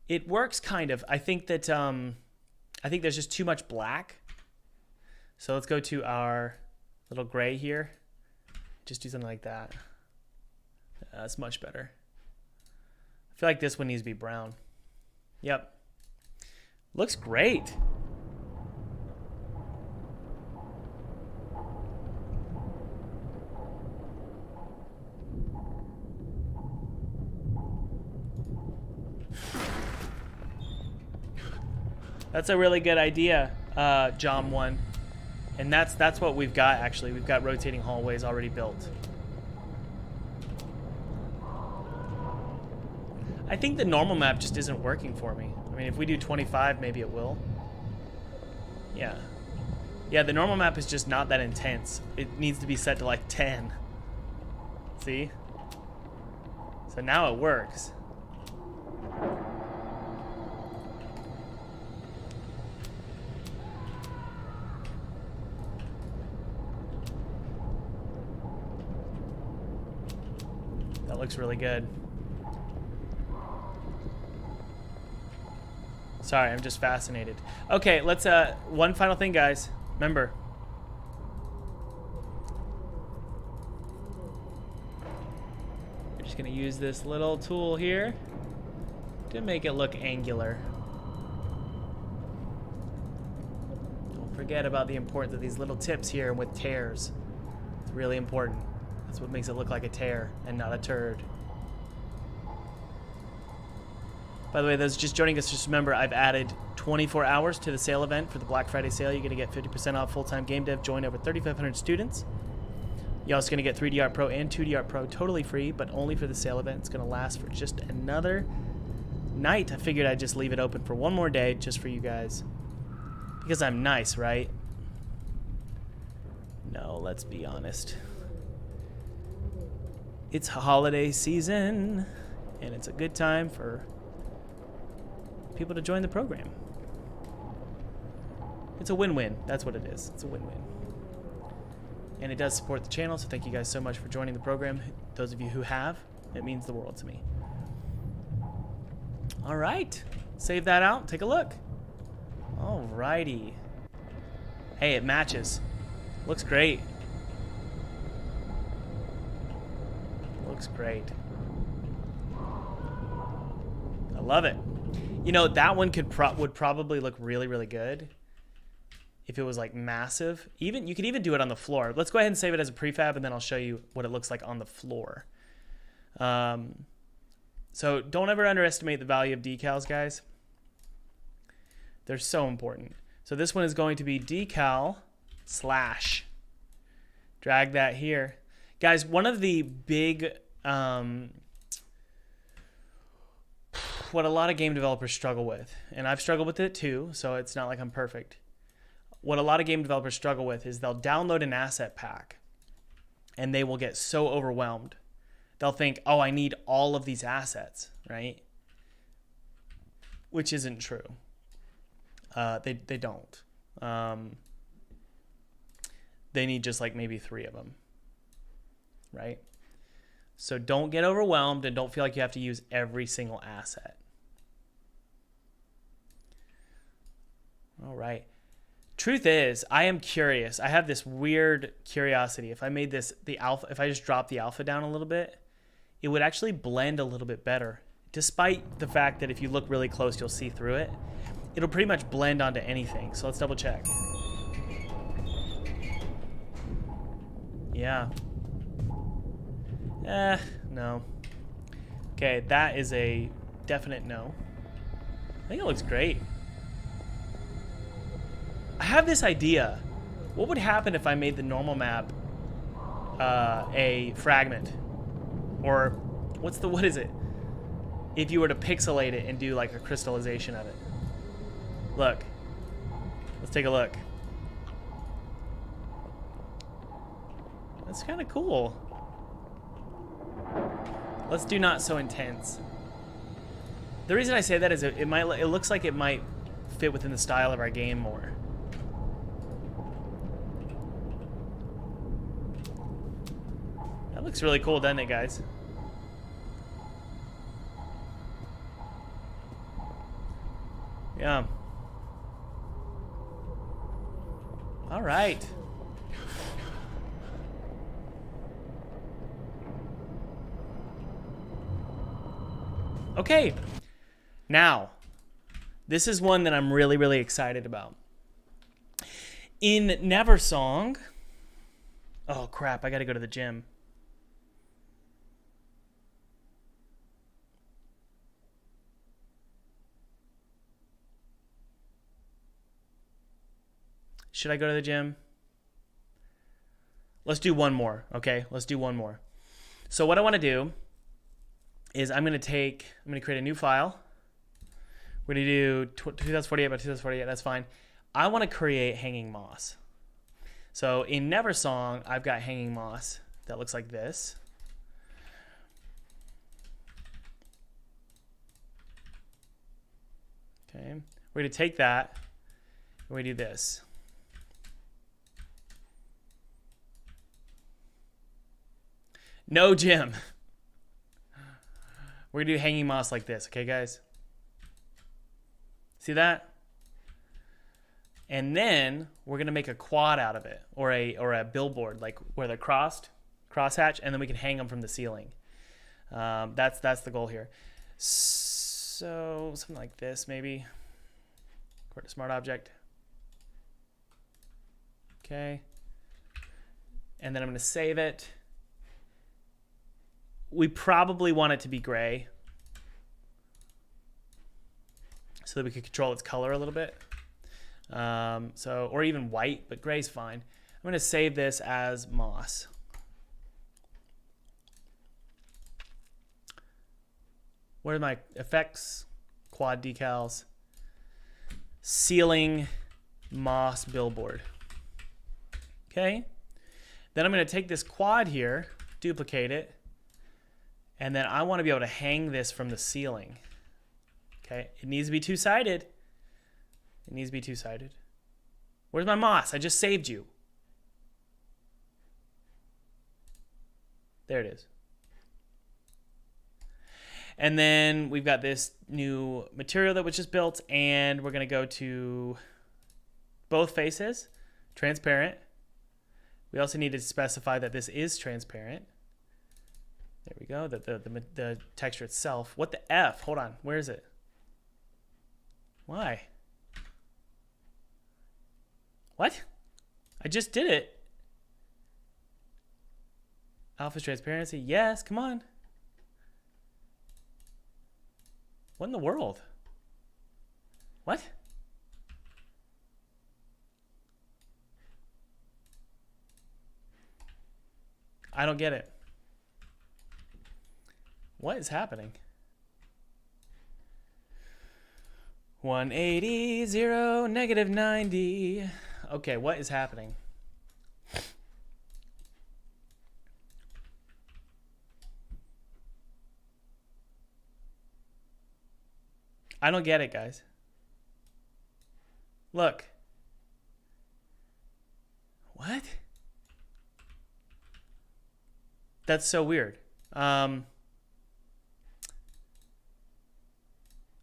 it works kind of. I think that there's just too much black. So let's go to our little gray here. Just do something like that. That's much better. I feel like this one needs to be brown. Yep. Looks great. That's a really good idea, Jom 1. And that's what we've got, actually. We've got rotating hallways already built. I think the normal map just isn't working for me. I mean, if we do 25, maybe it will. Yeah. Yeah, the normal map is just not that intense. It needs to be set to like 10. See? So now it works. That looks really good. Sorry, I'm just fascinated. Okay, let's, one final thing, guys. Remember. We're just gonna use this little tool here to make it look angular. Don't forget about the importance of these little tips here with tears. It's really important. That's what makes it look like a tear and not a turd. By the way, those just joining us, just remember I've added 24 hours to the sale event for the Black Friday sale. You're going to get 50% off full-time game dev. Join over 3,500 students. You're also going to get 3D Art Pro and 2D Art Pro totally free, but only for the sale event. It's going to last for just another night. I figured I'd just leave it open for one more day just for you guys. Because I'm nice, right? No, let's be honest. It's holiday season, and it's a good time for people to join the program. It's a win-win. That's what it is. It's a win-win. And it does support the channel, so thank you guys so much for joining the program. Those of you who have, it means the world to me. All right. Save that out. Take a look. All righty. Hey, it matches. Looks great. Looks great. I love it. You know, that one would probably look really, really good if it was like massive. Even you could even do it on the floor. Let's go ahead and save it as a prefab, and then I'll show you what it looks like on the floor. So don't ever underestimate the value of decals, guys. They're so important. So this one is going to be decal / drag that here. Guys, one of the big what a lot of game developers struggle with, and I've struggled with it too, so it's not like I'm perfect. What a lot of game developers struggle with is they'll download an asset pack and they will get so overwhelmed. They'll think, oh, I need all of these assets, right? Which isn't true. They don't. They need just like maybe 3 of them, right? So don't get overwhelmed and don't feel like you have to use every single asset. All right. Truth is, I am curious. I have this weird curiosity. If I made this the alpha, if I just dropped the alpha down a little bit, it would actually blend a little bit better. Despite the fact that if you look really close, you'll see through it. It'll pretty much blend onto anything. So let's double check. Yeah. No. Okay, that is a definite no. I think it looks great. I have this idea. What would happen if I made the normal map a fragment? Or what is it? If you were to pixelate it and do like a crystallization of it. Look. Let's take a look. That's kind of cool. Let's do not so intense. The reason I say that is it looks like it might fit within the style of our game more. That looks really cool, doesn't it, guys? Yeah. All right. Okay. Now, this is one that I'm really, really excited about. In Neversong... Oh, crap. I got to go to the gym. Should I go to the gym? Let's do one more, okay? Let's do one more. So what I want to do is I'm going to create a new file. We're going to do 2048 by 2048. That's fine. I want to create hanging moss. So in Neversong, I've got hanging moss that looks like this. Okay. We're going to take that and we do this. No gym. We're gonna do hanging moss like this, okay, guys? See that? And then we're gonna make a quad out of it, or a billboard, like where they're crosshatch, and then we can hang them from the ceiling. That's the goal here. So something like this, maybe. Record a smart object. Okay. And then I'm gonna save it. We probably want it to be gray so that we can control its color a little bit. Or even white, but gray's fine. I'm going to save this as moss. Where are my effects? Quad decals. Ceiling moss billboard. Okay. Then I'm going to take this quad here, duplicate it. And then I want to be able to hang this from the ceiling. Okay, it needs to be two-sided. It needs to be two-sided. Where's my moss? I just saved you. There it is. And then we've got this new material that was just built, and we're going to go to both faces, transparent. We also need to specify that this is transparent. There we go, the texture itself. What the F? Hold on, where is it? Why? What? I just did it. Alpha transparency, yes, come on. What in the world? What? I don't get it. What is happening? 180, 0, negative 90. Okay, what is happening? I don't get it, guys. Look. What? That's so weird.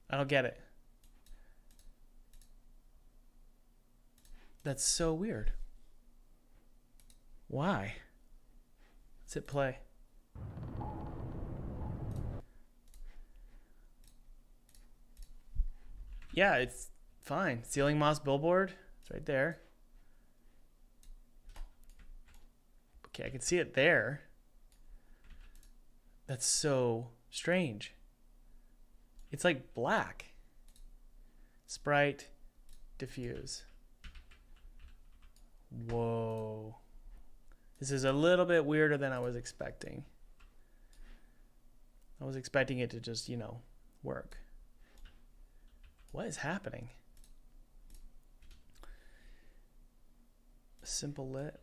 I don't get it. That's so weird. Why? Let's hit play. Yeah, it's fine. Ceiling moss billboard. It's right there. Okay, I can see it there. That's so strange. It's like black. Sprite, diffuse. Whoa. This is a little bit weirder than I was expecting. I was expecting it to just, you know, work. What is happening? Simple lit.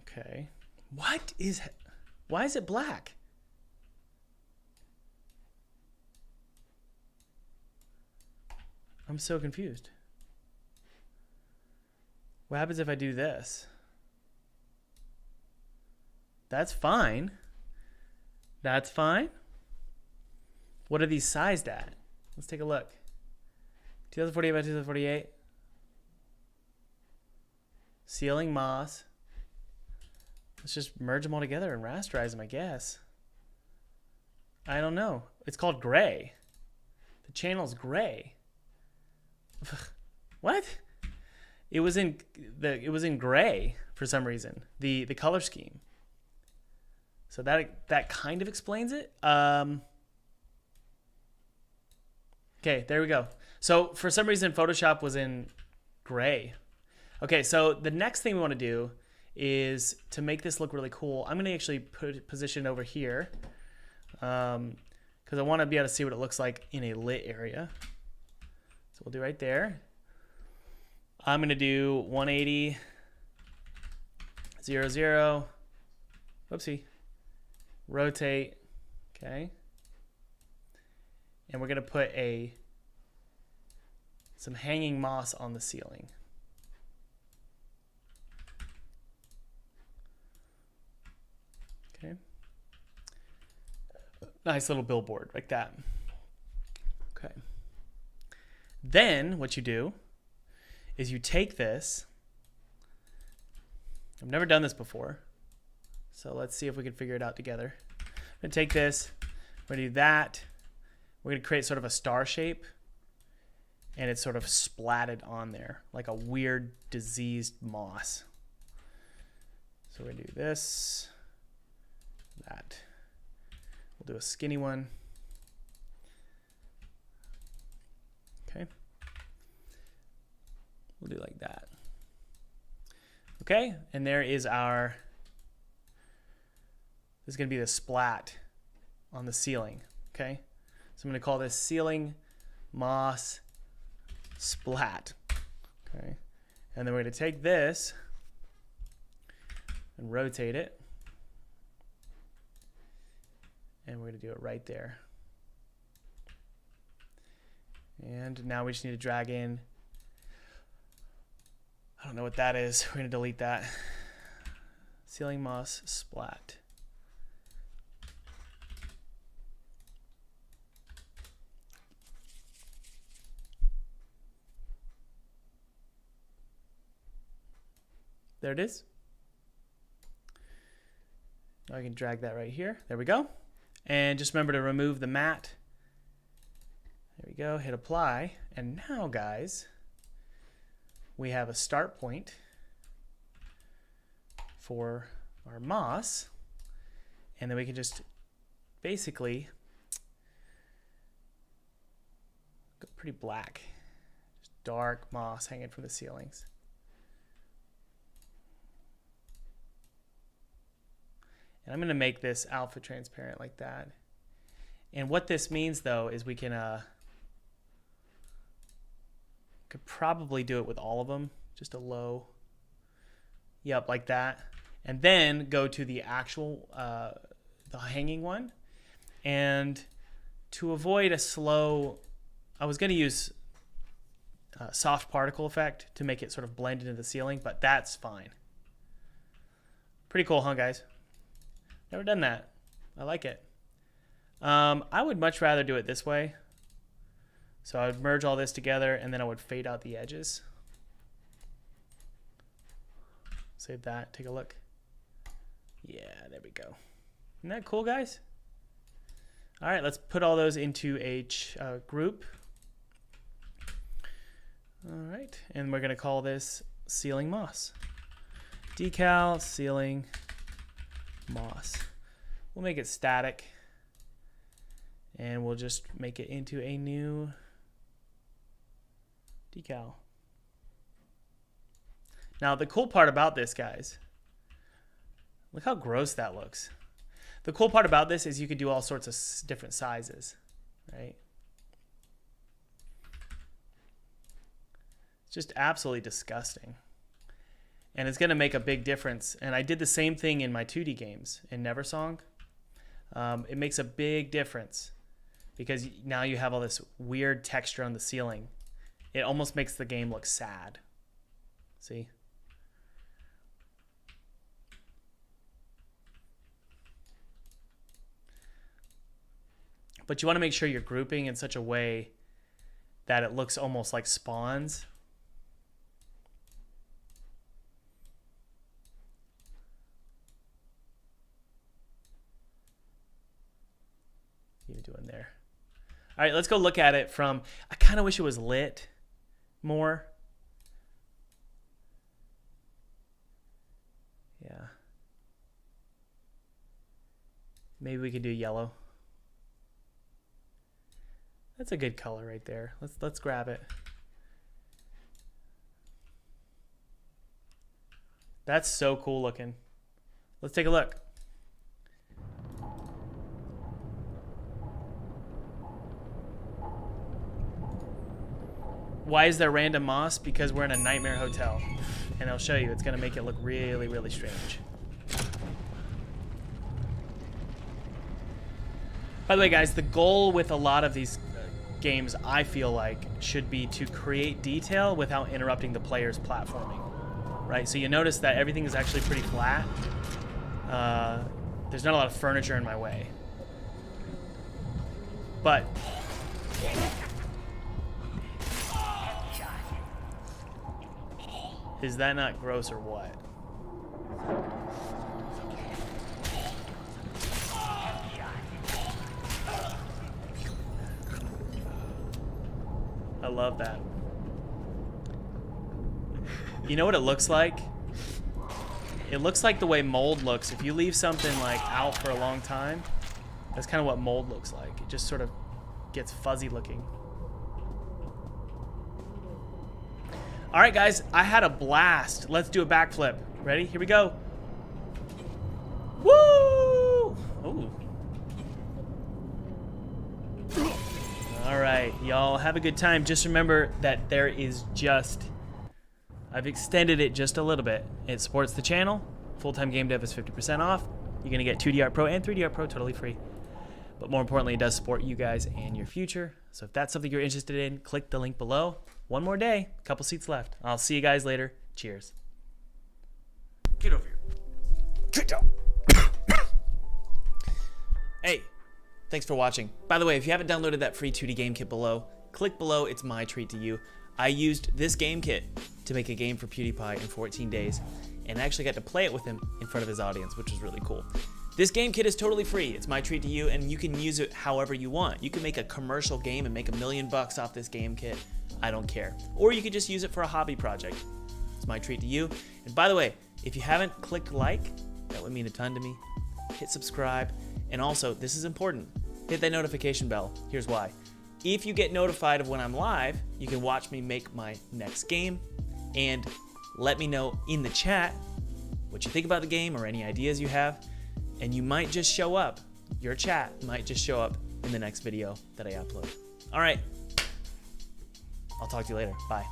Okay. Why is it black? I'm so confused. What happens if I do this? That's fine. That's fine. What are these sized at? Let's take a look. 2048 by 2048. Ceiling moss. Let's just merge them all together and rasterize them, I guess. I don't know. It's called gray. The channel's gray. What? It was in gray for some reason. The color scheme. So that kind of explains it. Okay, there we go. So for some reason Photoshop was in gray. Okay, so the next thing we want to do is to make this look really cool. I'm going to actually position it over here because I want to be able to see what it looks like in a lit area. So we'll do right there. I'm going to do 180, 0, 0. Whoopsie. Rotate. Okay. And we're going to put some hanging moss on the ceiling. Okay. Nice little billboard like that. Okay. Then what you do is you take this. I've never done this before. So let's see if we can figure it out together. I'm going to take this. We're going to do that. We're going to create sort of a star shape. And it's sort of splatted on there like a weird diseased moss. So we're going to do this. That. We'll do a skinny one. Okay. We'll do like that. Okay, and there is this is going to be the splat on the ceiling. Okay, so I'm going to call this ceiling moss splat. Okay, and then we're going to take this and rotate it. And we're going to do it right there. And now we just need to drag in. I don't know what that is. We're going to delete that. Ceiling moss splat. There it is. Now I can drag that right here. There we go. And just remember to remove the matte. There we go. Hit apply. And now, guys, we have a start point for our moss. And then we can just basically go pretty black. Just dark moss hanging from the ceilings. And I'm going to make this alpha transparent like that. And what this means, though, is we could probably do it with all of them. Just a low. Yep, like that. And then go to the actual, the hanging one. And to avoid a slow, I was going to use soft particle effect to make it sort of blend into the ceiling, but that's fine. Pretty cool, huh, guys? Never done that. I like it. I would much rather do it this way. So I would merge all this together and then I would fade out the edges. Save that. Take a look. Yeah, there we go. Isn't that cool, guys? All right, let's put all those into a group. All right, and we're going to call this ceiling moss. Decal ceiling moss. We'll make it static. And we'll just make it into a new decal. Now, the cool part about this, guys, look how gross that looks. The cool part about this is you could do all sorts of different sizes, right? It's just absolutely disgusting. And it's going to make a big difference. And I did the same thing in my 2D games in Neversong. It makes a big difference because now you have all this weird texture on the ceiling. It almost makes the game look sad. See? But you want to make sure you're grouping in such a way that it looks almost like spawns. What are you doing there? All right, let's go look at it from, I kind of wish it was lit more. Yeah. Maybe we could do yellow. That's a good color right there. Let's grab it. That's so cool looking. Let's take a look. Why is there random moss? Because we're in a nightmare hotel. And I'll show you, it's gonna make it look really, really strange. By the way, guys, the goal with a lot of these games, I feel like, should be to create detail without interrupting the player's platforming, right? So you notice that everything is actually pretty flat. There's not a lot of furniture in my way. But is that not gross or what? I love that. You know what it looks like? It looks like the way mold looks. If you leave something like out for a long time, that's kind of what mold looks like. It just sort of gets fuzzy looking. All right, guys, I had a blast. Let's do a backflip. Ready? Here we go. Woo! Ooh. All right, y'all have a good time. Just remember that there is just, I've extended it just a little bit. It supports the channel. Full-time game dev is 50% off. You're gonna get 2D Art Pro and 3D Art Pro totally free. But more importantly, it does support you guys and your future. So if that's something you're interested in, click the link below. One more day, a couple seats left. I'll see you guys later. Cheers. Get over here. Get down. Hey. Thanks for watching. By the way, if you haven't downloaded that free 2D game kit below, click below. It's my treat to you. I used this game kit to make a game for PewDiePie in 14 days, and I actually got to play it with him in front of his audience, which was really cool. This game kit is totally free. It's my treat to you, and you can use it however you want. You can make a commercial game and make $1 million off this game kit. I don't care. Or you could just use it for a hobby project. It's my treat to you. And by the way, if you haven't clicked like, that would mean a ton to me. Hit subscribe. And also, this is important, hit that notification bell. Here's why. If you get notified of when I'm live, you can watch me make my next game and let me know in the chat what you think about the game or any ideas you have. And you might just show up. Your chat might just show up in the next video that I upload. All right. I'll talk to you later. Bye.